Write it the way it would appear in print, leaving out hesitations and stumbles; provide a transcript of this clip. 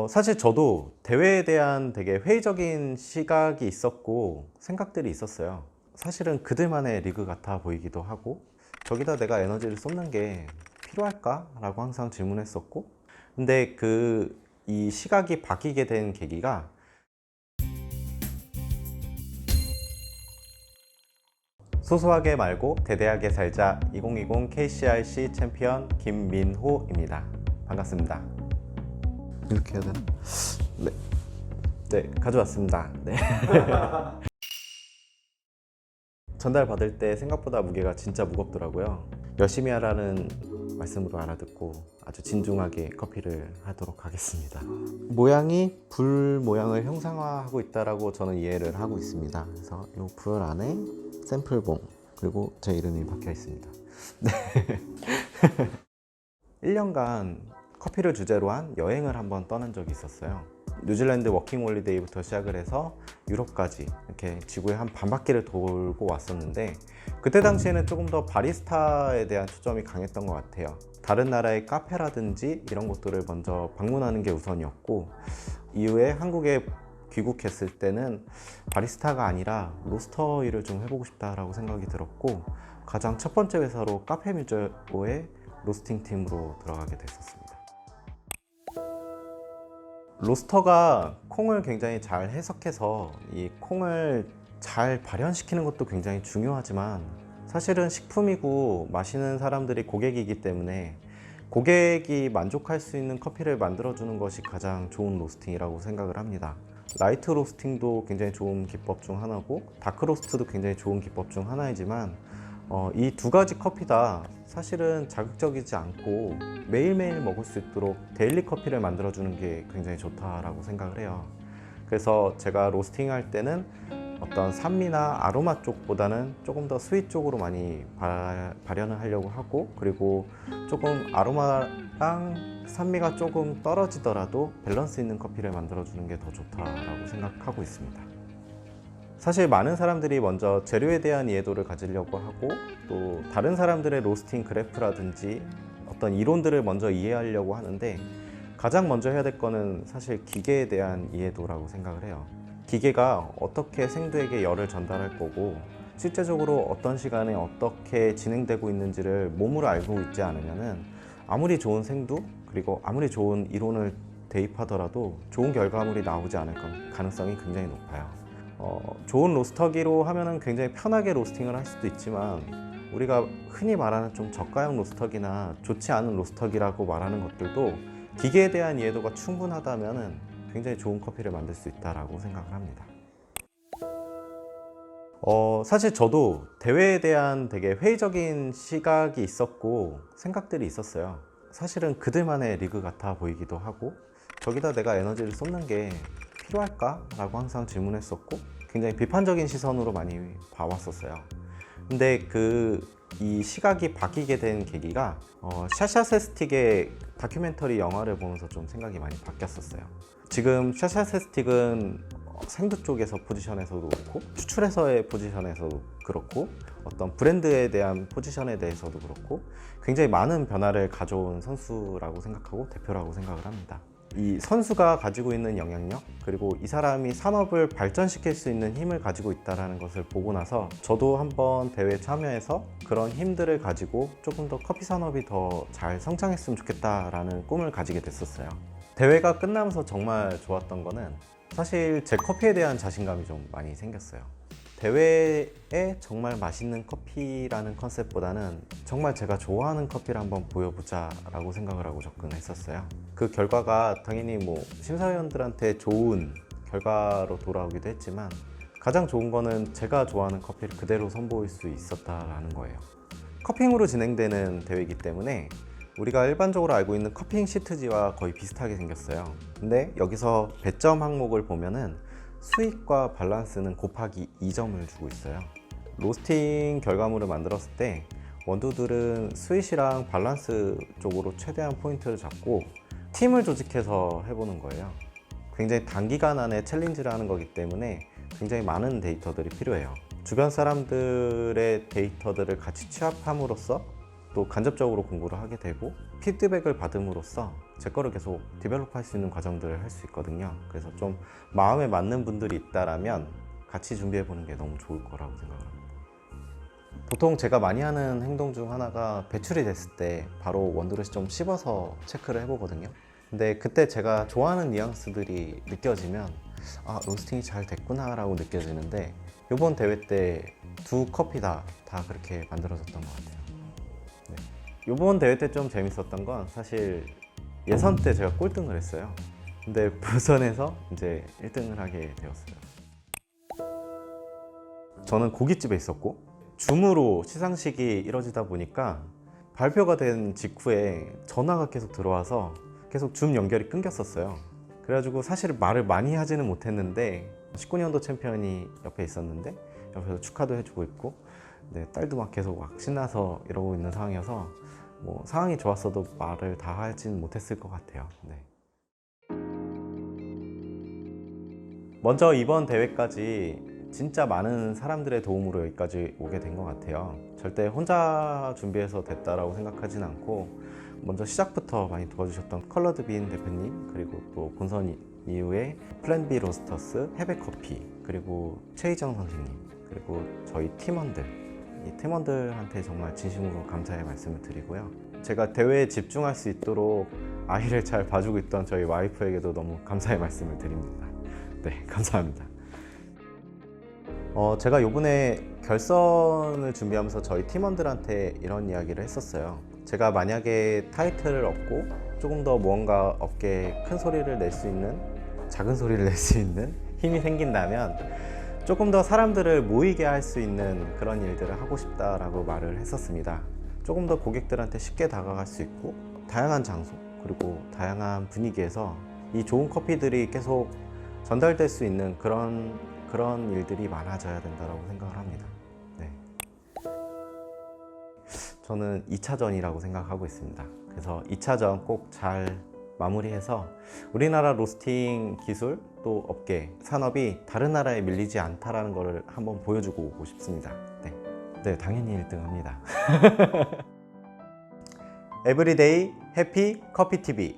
사실 저도 대회에 대한 되게 회의적인 시각이 있었고 생각들이 있었어요. 사실은 그들만의 리그 같아 보이기도 하고 저기다 내가 에너지를 쏟는 게 필요할까? 라고 항상 질문했었고, 근데 이 시각이 바뀌게 된 계기가 소소하게 말고 대대하게 살자 2020 KCRC 챔피언 김민호입니다. 반갑습니다. 이렇게 해야 되나? 네. 네, 가져왔습니다. 네. 전달 받을 때 생각보다 무게가 진짜 무겁더라고요. 열심히 하라는 말씀으로 알아듣고 아주 진중하게 커피를 하도록 하겠습니다. 모양이 불 모양을 형상화하고 있다라고 저는 이해를 하고 있습니다. 그래서 이 불 안에 샘플봉 그리고 제 이름이 박혀 있습니다. 네. 1년간 커피를 주제로 한 여행을 한번 떠난 적이 있었어요. 뉴질랜드 워킹 홀리데이부터 시작을 해서 유럽까지 이렇게 지구의 한 반바퀴를 돌고 왔었는데, 그때 당시에는 조금 더 바리스타에 대한 초점이 강했던 것 같아요. 다른 나라의 카페라든지 이런 곳들을 먼저 방문하는 게 우선이었고, 이후에 한국에 귀국했을 때는 바리스타가 아니라 로스터 일을 좀 해보고 싶다라고 생각이 들었고, 가장 첫 번째 회사로 카페뮤저오의 로스팅 팀으로 들어가게 됐었습니다. 로스터가 콩을 굉장히 잘 해석해서 이 콩을 잘 발현시키는 것도 굉장히 중요하지만, 사실은 식품이고 마시는 사람들이 고객이기 때문에 고객이 만족할 수 있는 커피를 만들어주는 것이 가장 좋은 로스팅이라고 생각을 합니다. 라이트 로스팅도 굉장히 좋은 기법 중 하나고 다크 로스트도 굉장히 좋은 기법 중 하나이지만, 이 두 가지 커피 다 사실은 자극적이지 않고 매일매일 먹을 수 있도록 데일리 커피를 만들어주는 게 굉장히 좋다라고 생각을 해요. 그래서 제가 로스팅 할 때는 어떤 산미나 아로마 쪽보다는 조금 더 스윗 쪽으로 많이 발현을 하려고 하고, 그리고 조금 아로마랑 산미가 조금 떨어지더라도 밸런스 있는 커피를 만들어주는 게 더 좋다라고 생각하고 있습니다. 사실 많은 사람들이 먼저 재료에 대한 이해도를 가지려고 하고, 또 다른 사람들의 로스팅 그래프라든지 어떤 이론들을 먼저 이해하려고 하는데, 가장 먼저 해야 될 거는 사실 기계에 대한 이해도라고 생각을 해요. 기계가 어떻게 생두에게 열을 전달할 거고, 실제적으로 어떤 시간에 어떻게 진행되고 있는지를 몸으로 알고 있지 않으면은 아무리 좋은 생두 그리고 아무리 좋은 이론을 대입하더라도 좋은 결과물이 나오지 않을 가능성이 굉장히 높아요. 좋은 로스터기로 하면은 굉장히 편하게 로스팅을 할 수도 있지만, 우리가 흔히 말하는 좀 저가형 로스터기나 좋지 않은 로스터기라고 말하는 것들도 기계에 대한 이해도가 충분하다면은 굉장히 좋은 커피를 만들 수 있다라고 생각을 합니다. 사실 저도 대회에 대한 되게 회의적인 시각이 있었고 생각들이 있었어요. 사실은 그들만의 리그 같아 보이기도 하고 저기다 내가 에너지를 쏟는 게 필요할까? 라고 항상 질문했었고, 굉장히 비판적인 시선으로 많이 봐왔었어요. 근데 이 시각이 바뀌게 된 계기가 샤샤 세스틱의 다큐멘터리 영화를 보면서 좀 생각이 많이 바뀌었었어요. 지금 샤샤 세스틱은 생두 쪽에서 포지션에서도 그렇고 추출해서의 포지션에서도 그렇고 어떤 브랜드에 대한 포지션에 대해서도 그렇고 굉장히 많은 변화를 가져온 선수라고 생각하고 대표라고 생각을 합니다. 이 선수가 가지고 있는 영향력, 그리고 이 사람이 산업을 발전시킬 수 있는 힘을 가지고 있다는 것을 보고 나서 저도 한번 대회에 참여해서 그런 힘들을 가지고 조금 더 커피 산업이 더 잘 성장했으면 좋겠다라는 꿈을 가지게 됐었어요. 대회가 끝나면서 정말 좋았던 거는 사실 제 커피에 대한 자신감이 좀 많이 생겼어요. 대회에 정말 맛있는 커피라는 컨셉보다는 정말 제가 좋아하는 커피를 한번 보여보자 라고 생각을 하고 접근했었어요. 그 결과가 당연히 심사위원들한테 좋은 결과로 돌아오기도 했지만, 가장 좋은 거는 제가 좋아하는 커피를 그대로 선보일 수 있었다라는 거예요. 커핑으로 진행되는 대회이기 때문에 우리가 일반적으로 알고 있는 커핑 시트지와 거의 비슷하게 생겼어요. 근데 여기서 배점 항목을 보면은 수익과 밸런스는 곱하기 2점을 주고 있어요. 로스팅 결과물을 만들었을 때 원두들은 스윗이랑 밸런스 쪽으로 최대한 포인트를 잡고 팀을 조직해서 해보는 거예요. 굉장히 단기간 안에 챌린지를 하는 거기 때문에 굉장히 많은 데이터들이 필요해요. 주변 사람들의 데이터들을 같이 취합함으로써 또 간접적으로 공부를 하게 되고 피드백을 받음으로써 제 거를 계속 디벨롭 할 수 있는 과정들을 할 수 있거든요. 그래서 좀 마음에 맞는 분들이 있다라면 같이 준비해 보는 게 너무 좋을 거라고 생각합니다. 보통 제가 많이 하는 행동 중 하나가 배출이 됐을 때 바로 원두를 좀 씹어서 체크를 해보거든요. 근데 그때 제가 좋아하는 뉘앙스들이 느껴지면 아, 로스팅이 잘 됐구나 라고 느껴지는데 이번 대회 때 두 커피 다 그렇게 만들어졌던 것 같아요. 네. 이번 대회 때 좀 재밌었던 건 사실 예선 때 제가 꼴등을 했어요. 근데 부선에서 이제 1등을 하게 되었어요. 저는 고깃집에 있었고 줌으로 시상식이 이뤄지다 보니까 발표가 된 직후에 전화가 계속 들어와서 계속 줌 연결이 끊겼었어요. 그래가지고 사실 말을 많이 하지는 못했는데 19년도 챔피언이 옆에 있었는데 옆에서 축하도 해주고 있고 네, 딸도 막 계속 막 신나서 이러고 있는 상황이어서 뭐 상황이 좋았어도 말을 다 하진 못했을 것 같아요. 네. 먼저 이번 대회까지 진짜 많은 사람들의 도움으로 여기까지 오게 된 것 같아요. 절대 혼자 준비해서 됐다라고 생각하진 않고 먼저 시작부터 많이 도와주셨던 컬러드빈 대표님, 그리고 또 본선 이후에 플랜 B 로스터스, 해백커피, 그리고 최희정 선생님, 그리고 저희 팀원들, 이 팀원들한테 정말 진심으로 감사의 말씀을 드리고요. 제가 대회에 집중할 수 있도록 아이를 잘 봐주고 있던 저희 와이프에게도 너무 감사의 말씀을 드립니다. 네, 감사합니다. 제가 요번에 결선을 준비하면서 저희 팀원들한테 이런 이야기를 했었어요. 제가 만약에 타이틀을 얻고 조금 더 무언가 업계에 큰 소리를 낼 수 있는, 작은 소리를 낼 수 있는 힘이 생긴다면 조금 더 사람들을 모이게 할 수 있는 그런 일들을 하고 싶다라고 말을 했었습니다. 조금 더 고객들한테 쉽게 다가갈 수 있고 다양한 장소 그리고 다양한 분위기에서 이 좋은 커피들이 계속 전달될 수 있는 그런 일들이 많아져야 된다고 생각을 합니다. 네. 저는 2차전이라고 생각하고 있습니다. 그래서 2차전 꼭 잘 마무리해서 우리나라 로스팅 기술 또 업계, 산업이 다른 나라에 밀리지 않다라는 것을 한번 보여주고 오고 싶습니다. 네, 당연히 1등 합니다. 에브리데이 해피 커피 TV